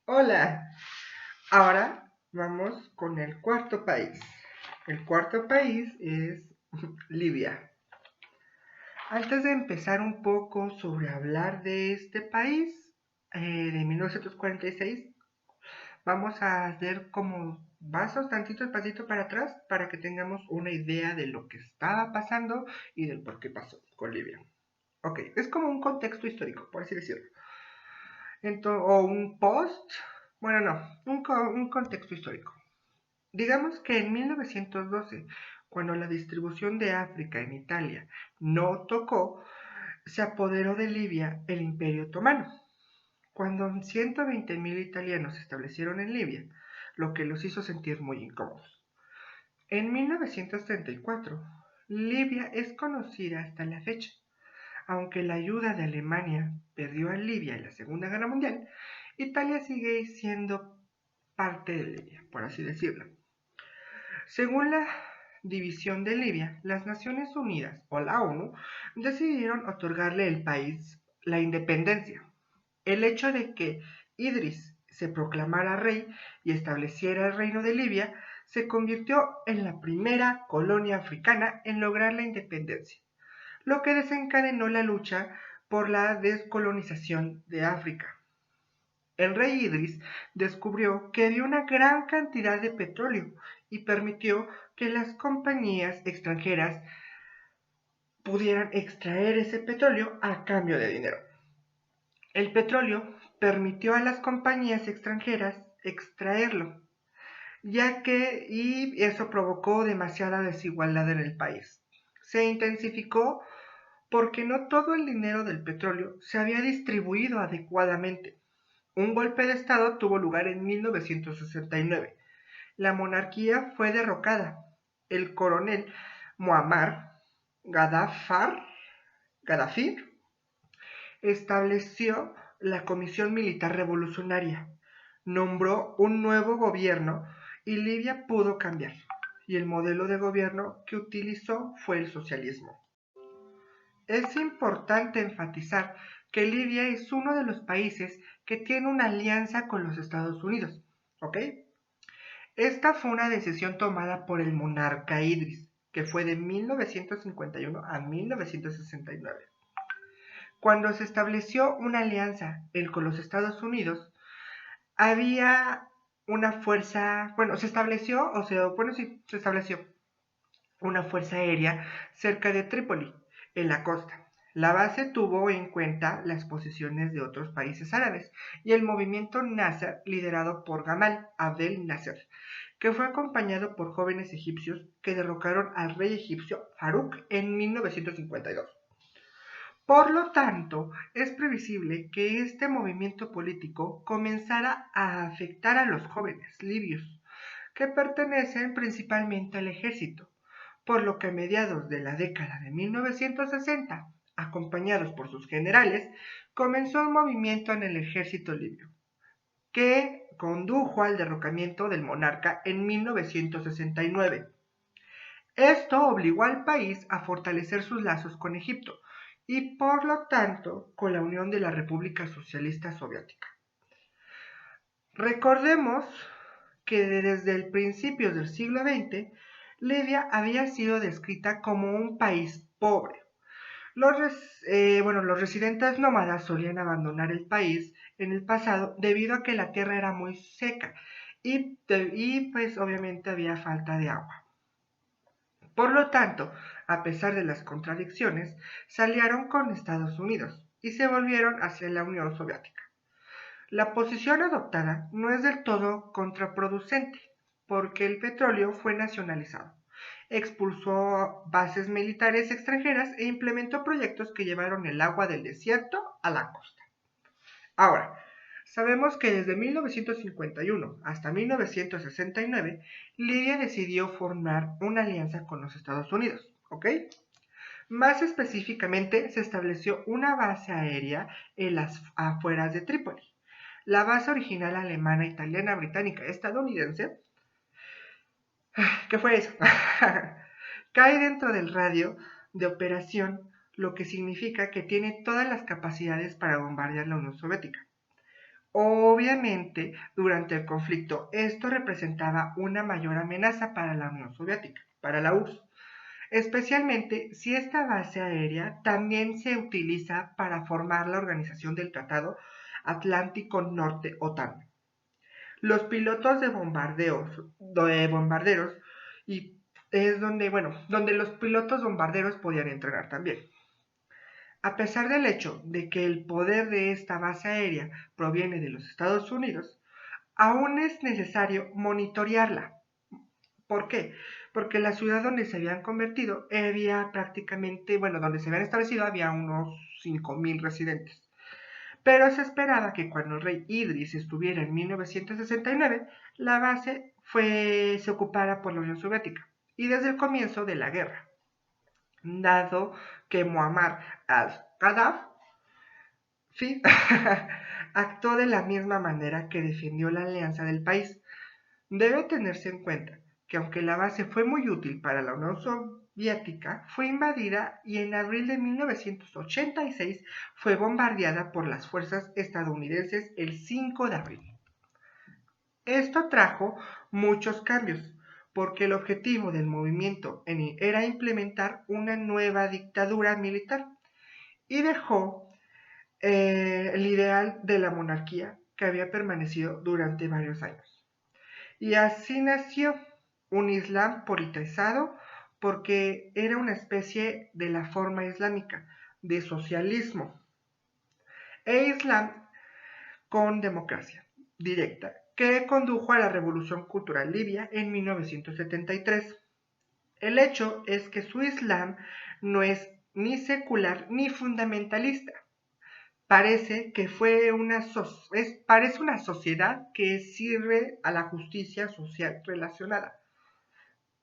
Hola, ahora vamos con el cuarto país. El cuarto país es Libia. Antes de empezar un poco sobre hablar de este país de 1946, vamos a hacer como vasos tantito pasito para atrás para que tengamos una idea de lo que estaba pasando y del por qué pasó con Libia. Ok, es como un contexto histórico, por así decirlo. O un post, bueno, no, un contexto histórico. Digamos que en 1912, cuando la distribución de África en Italia no tocó, se apoderó de Libia el Imperio Otomano. Cuando 120.000 italianos se establecieron en Libia, lo que los hizo sentir muy incómodos. En 1934, Libia es conocida hasta la fecha. Aunque la ayuda de Alemania perdió a Libia en la Segunda Guerra Mundial, Italia sigue siendo parte de Libia, por así decirlo. Según la división de Libia, las Naciones Unidas o la ONU decidieron otorgarle al país la independencia. El hecho de que Idris se proclamara rey y estableciera el reino de Libia se convirtió en la primera colonia africana en lograr la independencia, lo que desencadenó la lucha por la descolonización de África. El rey Idris descubrió que había una gran cantidad de petróleo y permitió que las compañías extranjeras pudieran extraer ese petróleo a cambio de dinero. El petróleo permitió a las compañías extranjeras extraerlo, y eso provocó demasiada desigualdad en el país. Se intensificó porque no todo el dinero del petróleo se había distribuido adecuadamente. Un golpe de Estado tuvo lugar en 1969. La monarquía fue derrocada. El coronel Muammar Gaddafi estableció la Comisión Militar Revolucionaria, nombró un nuevo gobierno y Libia pudo cambiar. Y el modelo de gobierno que utilizó fue el socialismo. Es importante enfatizar que Libia es uno de los países que tiene una alianza con los Estados Unidos, ¿ok? Esta fue una decisión tomada por el monarca Idris, que fue de 1951 a 1969. Cuando se estableció una alianza con los Estados Unidos, había una fuerza, bueno, se estableció una fuerza aérea cerca de Trípoli, en la costa. La base tuvo en cuenta las posiciones de otros países árabes y el movimiento Nasser liderado por Gamal Abdel Nasser, que fue acompañado por jóvenes egipcios que derrocaron al rey egipcio Farouk en 1952. Por lo tanto, es previsible que este movimiento político comenzara a afectar a los jóvenes libios, que pertenecen principalmente al ejército, por lo que a mediados de la década de 1960, acompañados por sus generales, comenzó un movimiento en el ejército libio, que condujo al derrocamiento del monarca en 1969. Esto obligó al país a fortalecer sus lazos con Egipto y por lo tanto con la Unión de la República Socialista Soviética. Recordemos que desde el principio del siglo XX, Libia había sido descrita como un país pobre. Los residentes nómadas solían abandonar el país en el pasado debido a que la tierra era muy seca y pues obviamente había falta de agua. Por lo tanto, a pesar de las contradicciones, se aliaron con Estados Unidos y se volvieron hacia la Unión Soviética. La posición adoptada no es del todo contraproducente, porque el petróleo fue nacionalizado, expulsó bases militares extranjeras e implementó proyectos que llevaron el agua del desierto a la costa. Ahora, sabemos que desde 1951 hasta 1969, Libia decidió formar una alianza con los Estados Unidos, ¿ok? Más específicamente, se estableció una base aérea en las afueras de Trípoli. La base original alemana, italiana, británica, estadounidense, ¿qué fue eso? Cae dentro del radio de operación, lo que significa que tiene todas las capacidades para bombardear la Unión Soviética. Obviamente, durante el conflicto, esto representaba una mayor amenaza para la Unión Soviética, para la URSS, especialmente si esta base aérea también se utiliza para formar la organización del Tratado Atlántico Norte OTAN. Los pilotos de bombarderos, y es donde, bueno, donde los pilotos bombarderos podían entrenar también. A pesar del hecho de que el poder de esta base aérea proviene de los Estados Unidos, aún es necesario monitorearla. ¿Por qué? Porque la ciudad donde se habían convertido había prácticamente, bueno, donde se habían establecido había unos 5.000 residentes. Pero se esperaba que cuando el rey Idris estuviera en 1969, la base se ocupara por la Unión Soviética y desde el comienzo de la guerra, dado que Muammar al-Gaddafi ¿sí? actuó de la misma manera que defendió la alianza del país. Debe tenerse en cuenta que aunque la base fue muy útil para la Unión Soviética, fue invadida y en abril de 1986 fue bombardeada por las fuerzas estadounidenses el 5 de abril. Esto trajo muchos cambios, porque el objetivo del movimiento era implementar una nueva dictadura militar y dejó el ideal de la monarquía que había permanecido durante varios años. Y así nació un Islam politizado porque era una especie de la forma islámica de socialismo e Islam con democracia directa que condujo a la Revolución Cultural Libia en 1973. El hecho es que su Islam no es ni secular ni fundamentalista. Parece que parece una sociedad que sirve a la justicia social relacionada.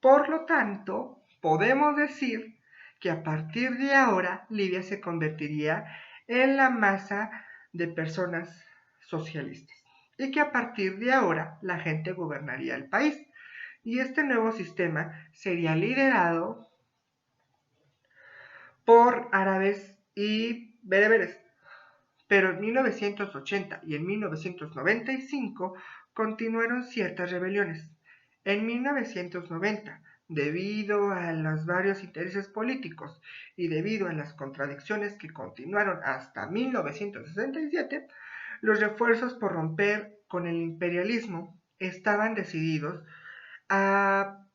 Por lo tanto, podemos decir que a partir de ahora Libia se convertiría en la masa de personas socialistas y que a partir de ahora la gente gobernaría el país. Y este nuevo sistema sería liderado por árabes y bereberes. Pero en 1980 y en 1995 continuaron ciertas rebeliones. En 1990, debido a los varios intereses políticos y debido a las contradicciones que continuaron hasta 1967, los refuerzos por romper con el imperialismo estaban decididos a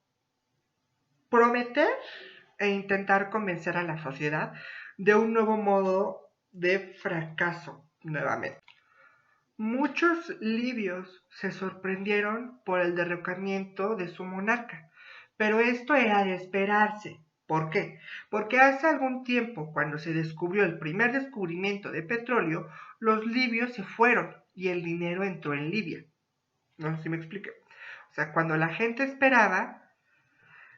prometer e intentar convencer a la sociedad de un nuevo modo de fracaso nuevamente. Muchos libios se sorprendieron por el derrocamiento de su monarca, pero esto era de esperarse. ¿Por qué? Porque hace algún tiempo, cuando se descubrió el primer descubrimiento de petróleo, los libios se fueron y el dinero entró en Libia. No sé si me expliqué. O sea, cuando la gente esperaba,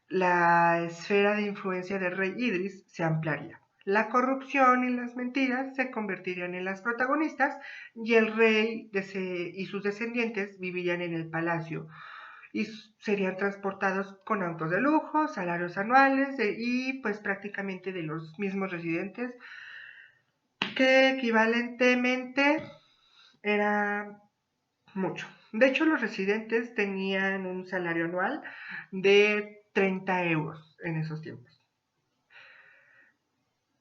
la esfera de influencia del rey Idris se ampliaría. La corrupción y las mentiras se convertirían en las protagonistas y el rey y sus descendientes vivirían en el palacio y serían transportados con autos de lujo, salarios anuales y pues prácticamente de los mismos residentes, que equivalentemente era mucho. De hecho, los residentes tenían un salario anual de 30 euros en esos tiempos.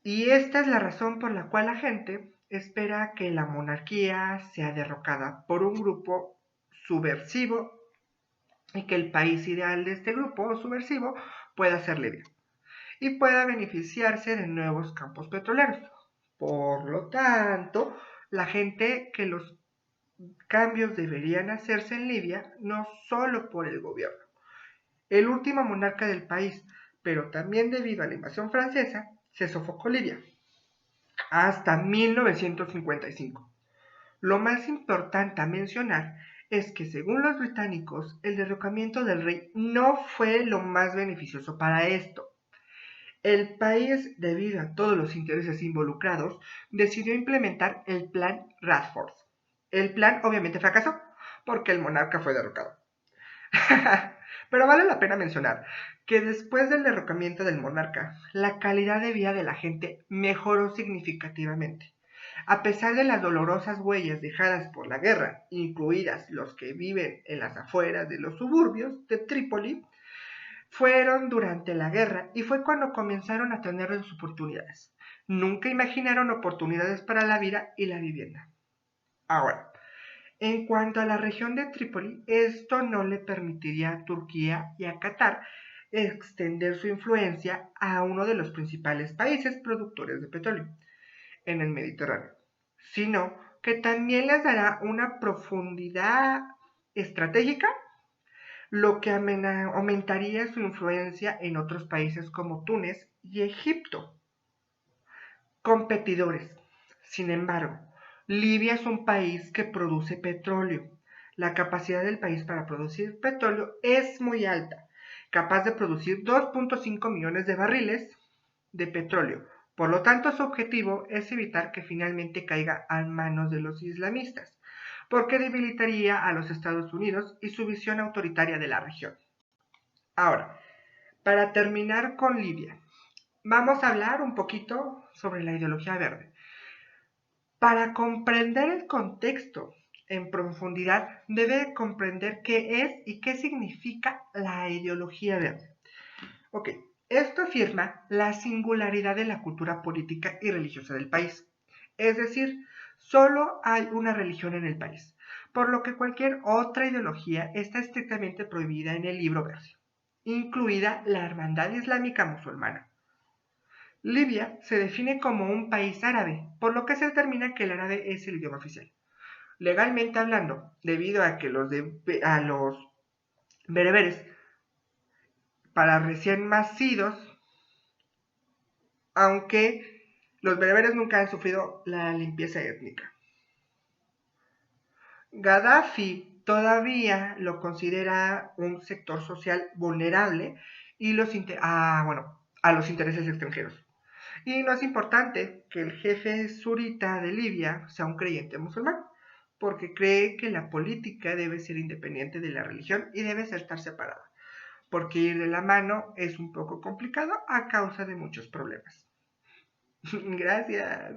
Y esta es la razón por la cual la gente espera que la monarquía sea derrocada por un grupo subversivo y que el país ideal de este grupo subversivo pueda ser Libia y pueda beneficiarse de nuevos campos petroleros. Por lo tanto, la gente que los cambios deberían hacerse en Libia no solo por el gobierno. El último monarca del país, pero también debido a la invasión francesa, se sofocó Libia hasta 1955. Lo más importante a mencionar es que según los británicos, el derrocamiento del rey no fue lo más beneficioso para esto. El país, debido a todos los intereses involucrados, decidió implementar el plan Radford. El plan obviamente fracasó porque el monarca fue derrocado. Pero vale la pena mencionar que después del derrocamiento del monarca, la calidad de vida de la gente mejoró significativamente. A pesar de las dolorosas huellas dejadas por la guerra, incluidas los que viven en las afueras de los suburbios de Trípoli, fueron durante la guerra y fue cuando comenzaron a tener las oportunidades. Nunca imaginaron oportunidades para la vida y la vivienda. Ahora, en cuanto a la región de Trípoli, esto no le permitiría a Turquía y a Qatar extender su influencia a uno de los principales países productores de petróleo en el Mediterráneo, sino que también les dará una profundidad estratégica, lo que aumentaría su influencia en otros países como Túnez y Egipto, competidores. Sin embargo, Libia es un país que produce petróleo. La capacidad del país para producir petróleo es muy alta, capaz de producir 2.5 millones de barriles de petróleo. Por lo tanto, su objetivo es evitar que finalmente caiga a manos de los islamistas, porque debilitaría a los Estados Unidos y su visión autoritaria de la región. Ahora, para terminar con Libia, vamos a hablar un poquito sobre la ideología verde. Para comprender el contexto en profundidad, debe comprender qué es y qué significa la ideología verde. Ok, esto afirma la singularidad de la cultura política y religiosa del país. Es decir, solo hay una religión en el país, por lo que cualquier otra ideología está estrictamente prohibida en el Libro Verde, incluida la Hermandad Islámica Musulmana. Libia se define como un país árabe, por lo que se determina que el árabe es el idioma oficial. Legalmente hablando, debido a que los bereberes, para recién nacidos, aunque los bereberes nunca han sufrido la limpieza étnica. Gaddafi todavía lo considera un sector social vulnerable y a los intereses extranjeros. Y no es importante que el jefe surita de Libia sea un creyente musulmán, porque cree que la política debe ser independiente de la religión y debe estar separada, porque ir de la mano es un poco complicado a causa de muchos problemas. Gracias.